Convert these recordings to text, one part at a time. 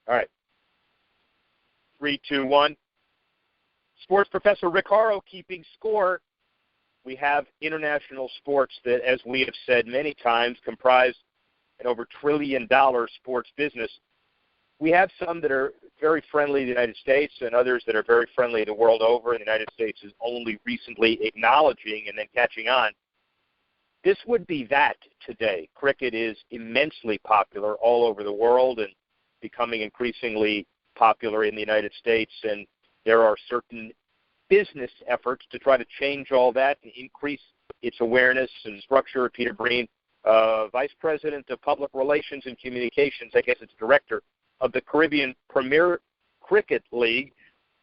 All right. 3, 2, 1. Sports professor Rick Horrow keeping score. We have international sports that, as we have said many times, comprise an over $1 trillion sports business. We have some that are very friendly to the United States and others that are very friendly the world over, and the United States is only recently acknowledging and then catching on. This would be that today. Cricket is immensely popular all over the world and becoming increasingly popular in the United States, and there are certain business efforts to try to change all that and increase its awareness and structure. Peter Breen, Vice President of Public Relations and Communications, I guess it's Director of the Caribbean Premier Cricket League.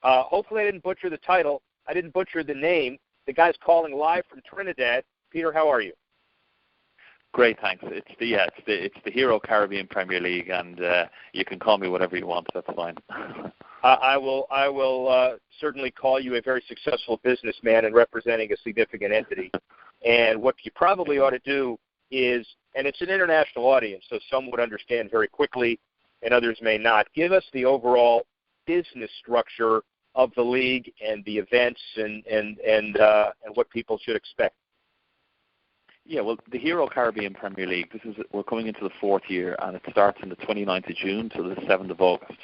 Hopefully I didn't butcher the title. I didn't butcher the name. The guy's calling live from Trinidad. Peter, how are you? Great, thanks. It's the Hero Caribbean Premier League, and you can call me whatever you want. That's fine. I will certainly call you a very successful businessman and representing a significant entity. And what you probably ought to do is, and it's an international audience, so some would understand very quickly and others may not. Give us the overall business structure of the league and the events and what people should expect. Yeah, well, the Hero Caribbean Premier League, we're coming into the fourth year, and it starts on the 29th of June to the 7th of August.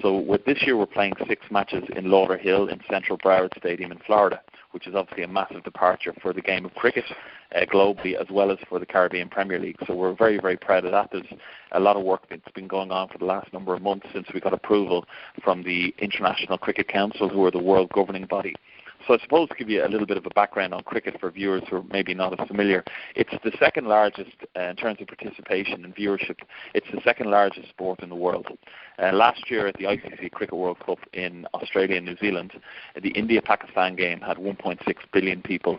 So this year we're playing 6 matches in Lauderhill in Central Broward Stadium in Florida, which is obviously a massive departure for the game of cricket globally, as well as for the Caribbean Premier League. So we're very, very proud of that. There's a lot of work that's been going on for the last number of months since we got approval from the International Cricket Council, who are the world governing body. So I suppose to give you a little bit of a background on cricket for viewers who are maybe not as familiar, it's the second largest in terms of participation and viewership. It's the second largest sport in the world. Last year at the ICC Cricket World Cup in Australia and New Zealand, the India-Pakistan game had 1.6 billion people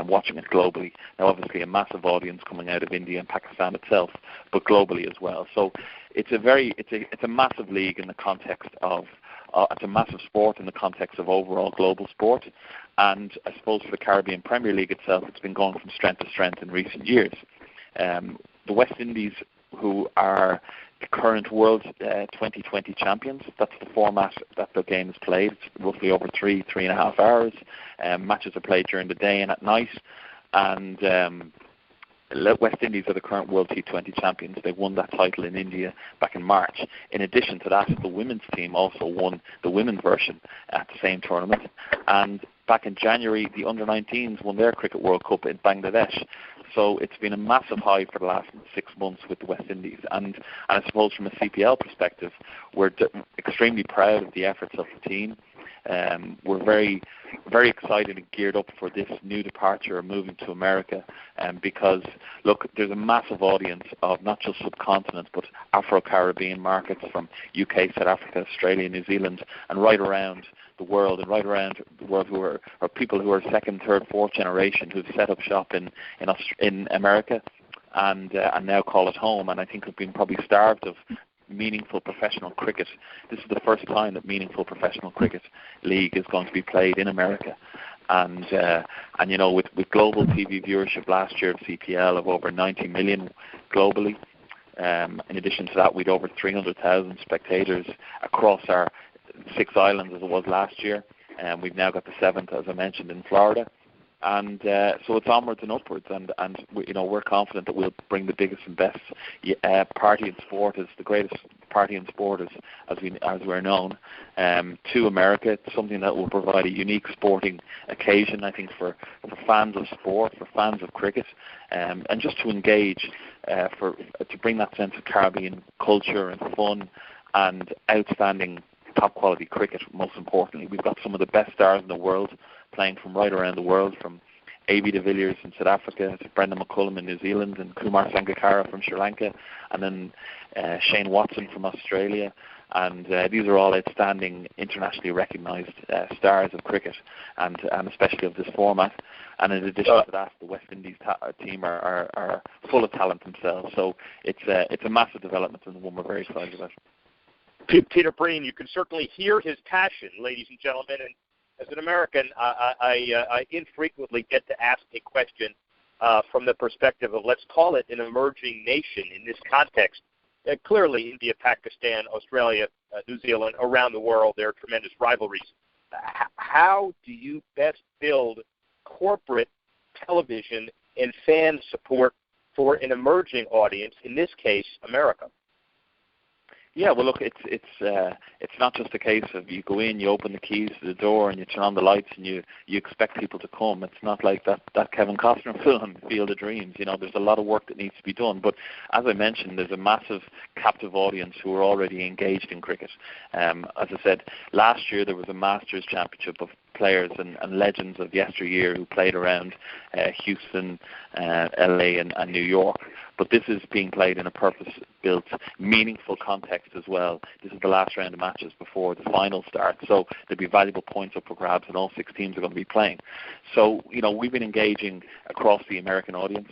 watching it globally. Now, obviously, a massive audience coming out of India and Pakistan itself, but globally as well. So it's a massive league in the context of. It's a massive sport in the context of overall global sport, and I suppose for the Caribbean Premier League itself, it's been going from strength to strength in recent years. The West Indies, who are the current World 2020 champions, that's the format that the game is played. It's roughly over 3.5 hours. Matches are played during the day and at night, and West Indies are the current World T20 champions. They won that title in India back in March. In addition to that, the women's team also won the women's version at the same tournament. And back in January, the under-19s won their Cricket World Cup in Bangladesh. So it's been a massive high for the last 6 months with the West Indies. And I suppose from a CPL perspective, we're extremely proud of the efforts of the team. We're very, very excited and geared up for this new departure of moving to America, because, look, there's a massive audience of not just subcontinent but Afro-Caribbean markets from UK, South Africa, Australia, New Zealand, and right around the world, who are people who are second, third, fourth generation who've set up shop in America and now call it home, and I think have been probably starved of meaningful professional cricket. This is the first time that meaningful professional cricket league is going to be played in America, and you know, with global TV viewership last year of CPL of over 90 million globally. In addition to that, we'd over 300,000 spectators across our 6 islands as it was last year, and we've now got the 7th, as I mentioned, in Florida. And so it's onwards and upwards, and you know, we're confident that we'll bring the biggest and best party in sport, as the greatest party in sport as we're known, to America. It's something that will provide a unique sporting occasion, I think, for fans of sport, for fans of cricket, and just to engage, to bring that sense of Caribbean culture and fun and outstanding top quality cricket. Most importantly, we've got some of the best stars in the world playing from right around the world, from A.B. de Villiers in South Africa to Brendan McCullum in New Zealand and Kumar Sangakkara from Sri Lanka, and then Shane Watson from Australia. And these are all outstanding, internationally recognised stars of cricket, and especially of this format. And in addition to that, the West Indies team are full of talent themselves. So it's a massive development, and one we're very excited about. Peter Breen, you can certainly hear his passion, ladies and gentlemen. And as an American, I infrequently get to ask a question from the perspective of, let's call it, an emerging nation in this context. clearly India, Pakistan, Australia, New Zealand, around the world, there are tremendous rivalries. How do you best build corporate television and fan support for an emerging audience, in this case, America? Yeah, well, look, it's not just a case of you go in, you open the keys to the door, and you turn on the lights, and you expect people to come. It's not like that Kevin Costner film, Field of Dreams. You know, there's a lot of work that needs to be done. But as I mentioned, there's a massive captive audience who are already engaged in cricket. As I said, last year there was a Masters Championship of players and legends of yesteryear who played around Houston, LA, and New York. But this is being played in a purpose-built, meaningful context as well. This is the last round of matches before the final starts, so there'll be valuable points up for grabs, and all 6 teams are going to be playing. So, you know, we've been engaging across the American audience.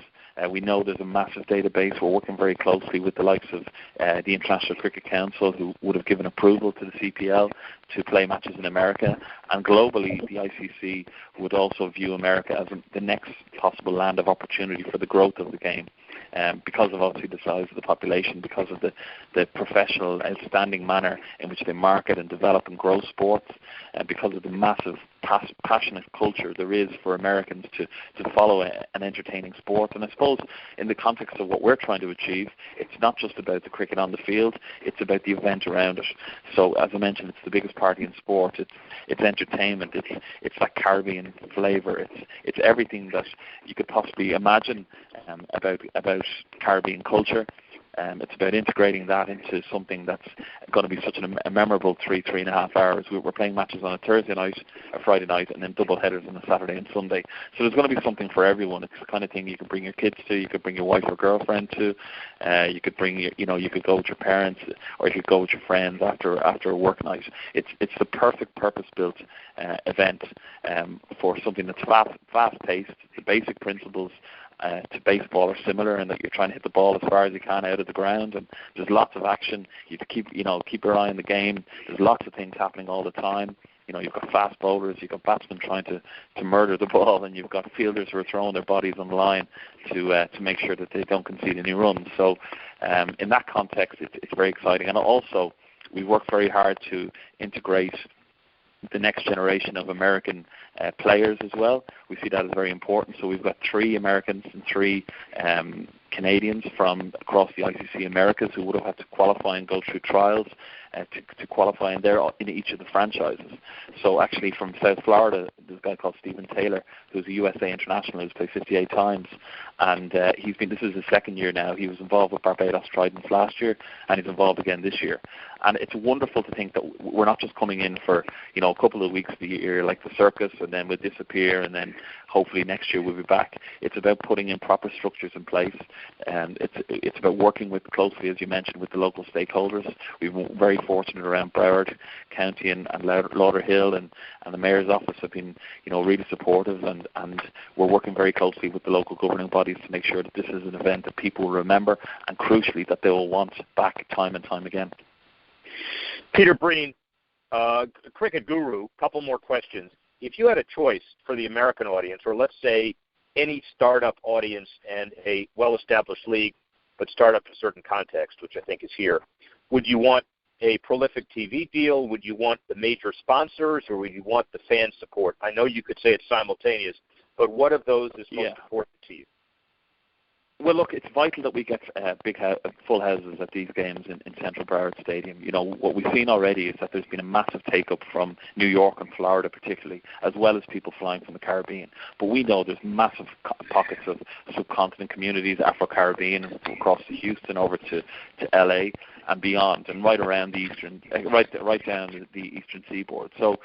We know there's a massive database. We're working very closely with the likes of the International Cricket Council, who would have given approval to the CPL to play matches in America. And globally, the ICC would also view America as the next possible land of opportunity for the growth of the game. Because of obviously the size of the population, because of the professional, outstanding manner in which they market and develop and grow sports, and because of the massive passionate culture there is for Americans to follow an entertaining sport. And I suppose in the context of what we're trying to achieve, it's not just about the cricket on the field, it's about the event around it. So as I mentioned, it's the biggest party in sport, it's entertainment, it's that Caribbean flavour, it's everything that you could possibly imagine about Caribbean culture. It's about integrating that into something that's going to be such a memorable 3.5 hours. We're playing matches on a Thursday night, a Friday night, and then double headers on a Saturday and Sunday. So there's going to be something for everyone. It's the kind of thing you could bring your kids to, you could bring your wife or girlfriend to, you could bring you could go with your parents, or you could go with your friends after a work night. It's the perfect purpose-built event for something that's fast-paced. The basic principles to baseball are similar in that you're trying to hit the ball as far as you can out of the ground, and there's lots of action. You have to keep your eye on the game. There's lots of things happening all the time. You know, you've got fast bowlers, you've got batsmen trying to murder the ball, and you've got fielders who are throwing their bodies on the line to make sure that they don't concede any runs. So in that context, it's very exciting. And also, we worked very hard to integrate the next generation of American players as well. We see that as very important. So we've got 3 Americans and 3 Canadians from across the ICC Americas who would have had to qualify and go through trials to qualify in each of the franchises. So actually from South Florida, there's a guy called Stephen Taylor, who's a USA international who's played 58 times, and this is his 2nd year now. He was involved with Barbados Tridents last year, and he's involved again this year. And it's wonderful to think that we're not just coming in for a couple of weeks of the year like the circus, and then we'll disappear, and then hopefully next year we'll be back. It's about putting in proper structures in place, and it's about working closely, as you mentioned, with the local stakeholders. We've been very fortunate around Broward County and Lauderhill, and the Mayor's office have been really supportive, and we're working very closely with the local governing bodies to make sure that this is an event that people will remember, and crucially that they will want back time and time again. Peter Breen, cricket guru, couple more questions. If you had a choice for the American audience, or let's say any startup audience and a well-established league, but startup in a certain context, which I think is here, would you want a prolific TV deal? Would you want the major sponsors, or would you want the fan support? I know you could say it's simultaneous, but what of those is most important to you? Well, look, it's vital that we get full houses at these games in Central Broward Stadium. What we've seen already is that there's been a massive take-up from New York and Florida particularly, as well as people flying from the Caribbean. But we know there's massive pockets of subcontinent communities, Afro-Caribbean, across to Houston, over to LA and beyond, and right around the eastern, right down the eastern seaboard. So,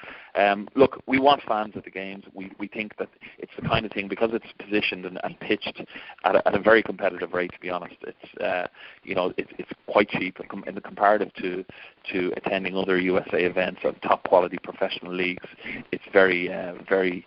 look, we want fans at the games. We think that it's the kind of thing, because it's positioned and pitched at a very competitive rate. To be honest, it's quite cheap in the comparative to attending other USA events of top quality professional leagues. It's very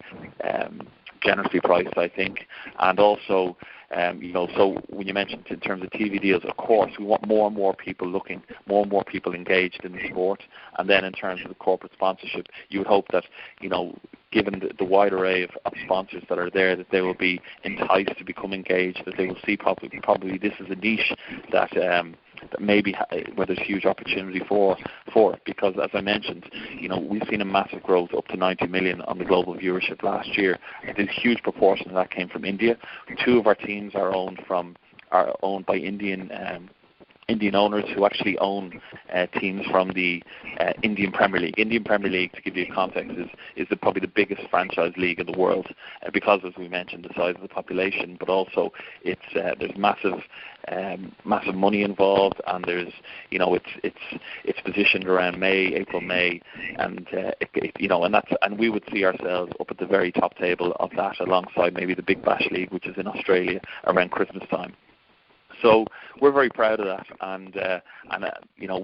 generously priced, I think, and also. So when you mentioned in terms of TV deals, of course, we want more and more people looking, more and more people engaged in the sport. And then in terms of the corporate sponsorship, you would hope that, given the wide array of sponsors that are there, that they will be enticed to become engaged, that they will see probably this is a niche that maybe where there's huge opportunity for it, because as I mentioned, we've seen a massive growth up to 90 million on the global viewership last year. A huge proportion of that came from India. 2 of our teams are owned by Indian owners who actually own teams from the Indian Premier League. Indian Premier League, to give you context, is probably the biggest franchise league in the world because, as we mentioned, the size of the population, but also there's massive money involved, and there's it's positioned around April, May, and and we would see ourselves up at the very top table of that, alongside maybe the Big Bash League, which is in Australia, around Christmas time. So we're very proud of that, and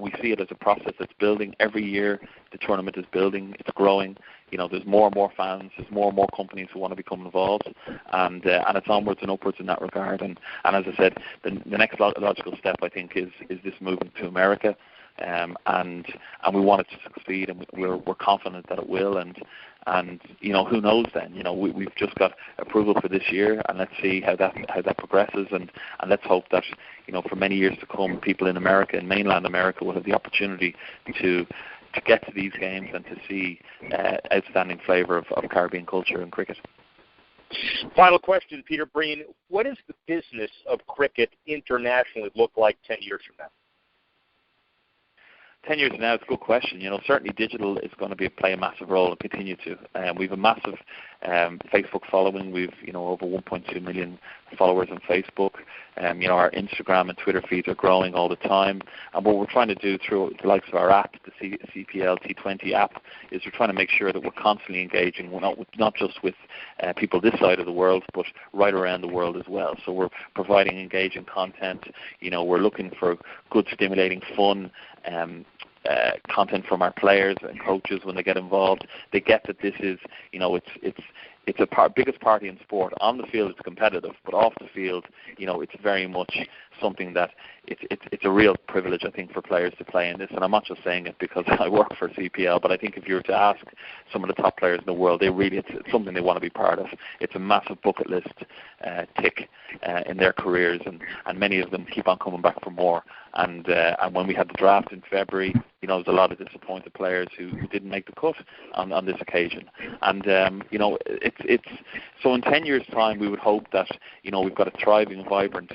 we see it as a process that's building every year. The tournament is building, it's growing. There's more and more fans, there's more and more companies who want to become involved, and it's onwards and upwards in that regard. And as I said, the next logical step, I think, is this movement to America, and we want it to succeed, and we're confident that it will. And who knows then? We've just got approval for this year, and let's see how that progresses, and let's hope that for many years to come, people in America, in mainland America, will have the opportunity to get to these games and to see outstanding flavour of Caribbean culture and cricket. Final question, Peter Breen. What does the business of cricket internationally look like 10 years from now? 10 years now, it's a good question. Certainly digital is going to play a massive role and continue to. We have a massive Facebook following. We've over 1.2 million followers on Facebook. Our Instagram and Twitter feeds are growing all the time. And what we're trying to do through the likes of our app, the CPL T20 app, is we're trying to make sure that we're constantly engaging, not just with people this side of the world, but right around the world as well. So we're providing engaging content. We're looking for good, stimulating, fun content from our players and coaches when they get involved. They get that this is, it's the biggest party in sport. On the field, it's competitive, but off the field, it's very much something that it's a real privilege, I think, for players to play in this. And I'm not just saying it because I work for CPL, but I think if you were to ask some of the top players in the world, it's something they want to be part of. It's a massive bucket list tick in their careers, and many of them keep on coming back for more. And when we had the draft in February, there's a lot of disappointed players who didn't make the cut on this occasion. And it's so in 10 years' time, we would hope that we've got a thriving, vibrant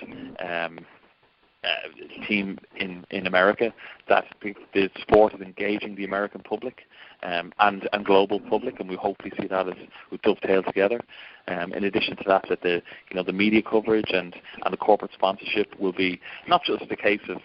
team in America, that the sport is engaging the American public and global public, and we hopefully see that as we dovetail together. In addition to that, the media coverage and the corporate sponsorship will be not just the case of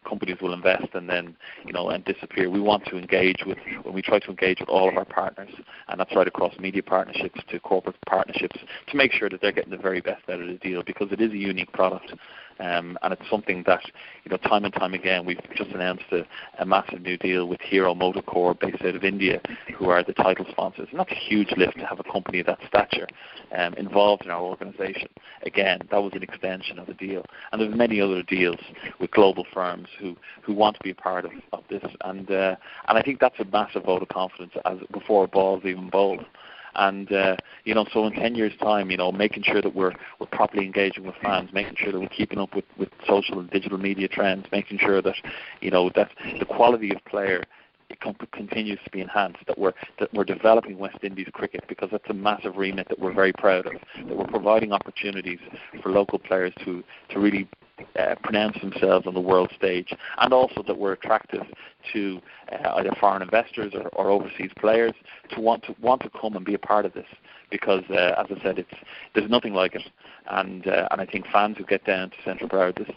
companies will invest and then and disappear. We want to engage when we try to engage with all of our partners, and that's right across media partnerships to corporate partnerships, to make sure that they're getting the very best out of the deal, because it is a unique product. And it's something that, time and time again, we've just announced a massive new deal with Hero Motorcore, based out of India, who are the title sponsors. And that's a huge lift to have a company of that stature involved in our organisation. Again, that was an extension of the deal. And there's many other deals with global firms who want to be a part of this. And I think that's a massive vote of confidence before a ball is even bowled. And so in 10 years' time, making sure that we're properly engaging with fans, making sure that we're keeping up with social and digital media trends, making sure that that the quality of player continues to be enhanced, that we're developing West Indies cricket, because that's a massive remit that we're very proud of, that we're providing opportunities for local players to really pronounce themselves on the world stage, and also that we're attractive to either foreign investors or overseas players to want to come and be a part of this, because as I said, there's nothing like it, and I think fans who get down to Central Broward this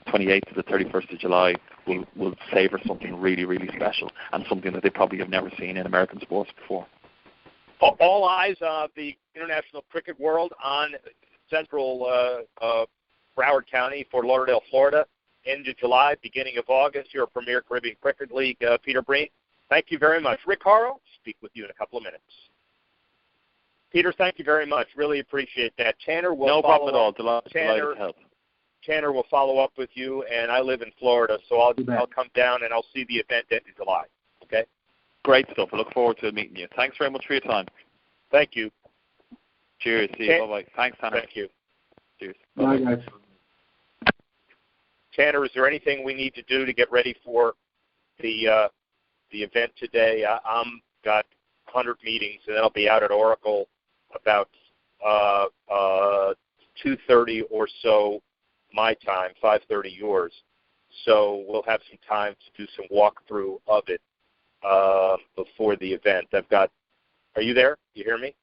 28th to the 31st of July will savour something really, really special, and something that they probably have never seen in American sports before. All eyes of the international cricket world on Central Broward County, Fort Lauderdale, Florida, end of July, beginning of August, your Premier Caribbean Cricket League. Peter Breen, thank you very much. Rick Horrow, speak with you in a couple of minutes. Peter, thank you very much. Really appreciate that. Tanner will no follow problem at all. Delighted to help. Tanner will follow up with you, and I live in Florida, so I'll come down and I'll see the event end of July. Okay? Great stuff. I look forward to meeting you. Thanks very much for your time. Thank you. Cheers. See you. Bye-bye. Thanks, Tanner. Thank you. Cheers. Bye, guys. Tanner, is there anything we need to do to get ready for the event today? I'm got 100 meetings, and then I'll be out at Oracle about 2:30 or so my time, 5:30 yours. So we'll have some time to do some walkthrough of it before the event. Are you there? You hear me?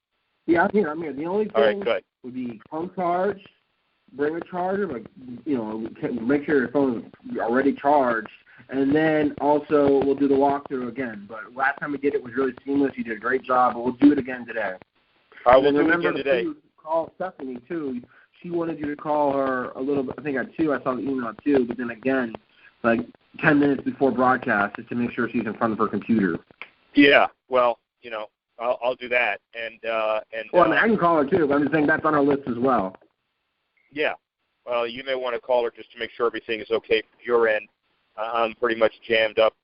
Yeah, I'm here. The only thing would be phone charge, bring a charger, like, make sure your phone is already charged, and then also we'll do the walkthrough again. But last time we did it was really seamless. You did a great job, but we'll do it again today. All right, we'll do it again today. Call Stephanie, too. She wanted you to call her a little bit, I think at 2. I saw the email at 2, but then again, like 10 minutes before broadcast, just to make sure she's in front of her computer. Yeah, well, I'll do that. Well, I can call her, too, but I'm just saying that's on our list as well. Yeah. Well, you may want to call her just to make sure everything is okay from your end. I'm pretty much jammed up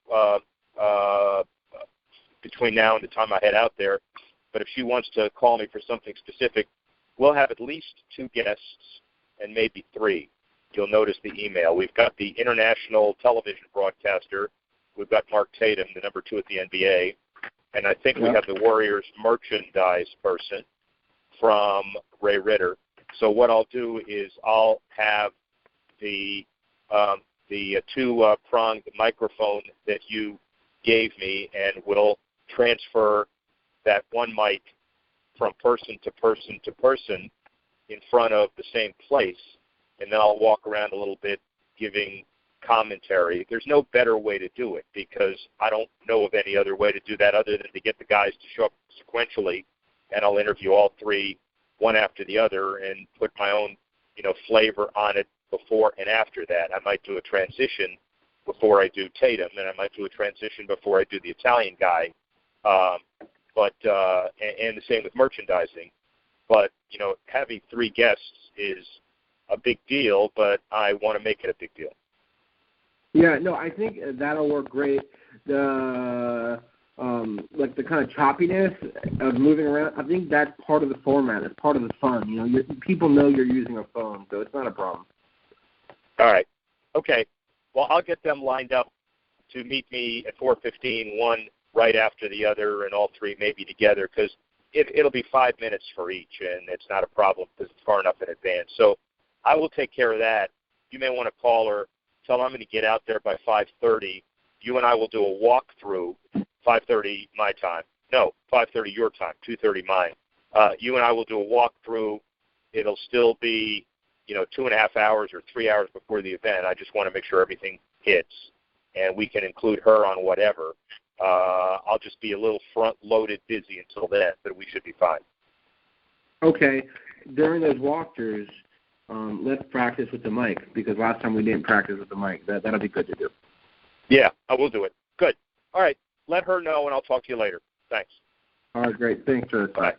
between now and the time I head out there. But if she wants to call me for something specific, we'll have at least 2 guests and maybe 3. You'll notice the email. We've got the international television broadcaster. We've got Mark Tatum, the number 2 at the NBA. And I think we have the Warriors merchandise person from Ray Ritter. So what I'll do is I'll have the 2-pronged microphone that you gave me, and we'll transfer that one mic from person to person to person in front of the same place, and then I'll walk around a little bit giving commentary. There's no better way to do it because I don't know of any other way to do that other than to get the guys to show up sequentially, and I'll interview all 3 one after the other and put my own, flavor on it before and after that. I might do a transition before I do Tatum, and I might do a transition before I do the Italian guy. And the same with merchandising. But, having 3 guests is a big deal, but I want to make it a big deal. Yeah, no, I think that'll work great. The kind of choppiness of moving around, I think that's part of the format. It's part of the fun. People know you're using a phone, so it's not a problem. All right. Okay. Well, I'll get them lined up to meet me at 4:15, one right after the other, and all 3 maybe together, because it'll be 5 minutes for each, and it's not a problem because it's far enough in advance. So I will take care of that. You may want to call her, tell her I'm going to get out there by 5:30. You and I will do a walkthrough, 5:30 my time. No, 5:30 your time, 2:30 mine. You and I will do a walkthrough. It'll still be, 2.5 hours or 3 hours before the event. I just want to make sure everything hits, and we can include her on whatever. I'll just be a little front-loaded busy until then, but we should be fine. Okay. During those walkthroughs, let's practice with the mic, because last time we didn't practice with the mic. That'll be good to do. Yeah, I will do it. Good. All right. Let her know, and I'll talk to you later. Thanks. All right, great. Thanks, sir. Bye.